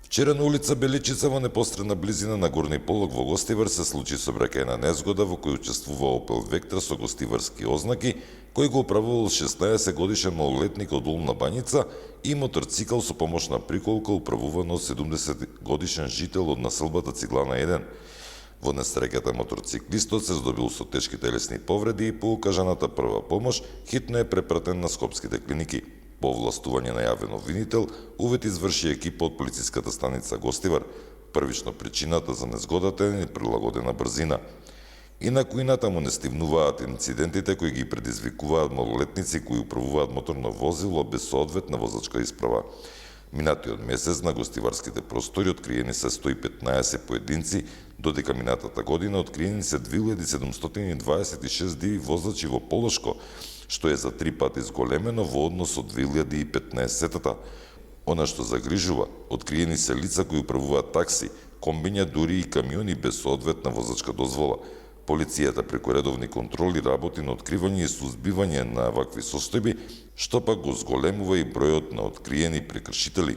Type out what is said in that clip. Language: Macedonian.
Вчера на улица Беличица во непосредна близина на Горни Полог во Гостивар се случи сообраќајна незгода во која учествува Opel Vectra со гостиварски ознаки, кој го управувал 16 годишен малолетник од Долна Бањица и моторцикл со помошна приколка управуван од 70 годишен жител од населбата Ciglana 1. Во несреќата моторциклистот се здобил со тешки телесни повреди и по укажаната прва помош хитно е препратен на скопските клиники. По овластување на јавен обвинител, увет изврши екипа од полициската станица Гостивар. Првично причината за незгодата е неприлагодена брзина. Инаку и натаму не стивнуваат инцидентите кои ги предизвикуваат малолетници кои управуваат моторно возило без соодветна возачка исправа. Минатиот месец на гостиварските простори откриени се 115 поединци, додека минатата година откриени се 2726 диви возачи во Полошко, што е за 3 пати зголемено во однос од 2015-та. Она што загрижува, откриени се лица кои управуваат такси, комбиња, дури и камиони без соодветна возачка дозвола. Полицијата преку редовни контроли работи на откривање и сузбивање на вакви состојби, што пак го зголемува и бројот на откриени прекршители.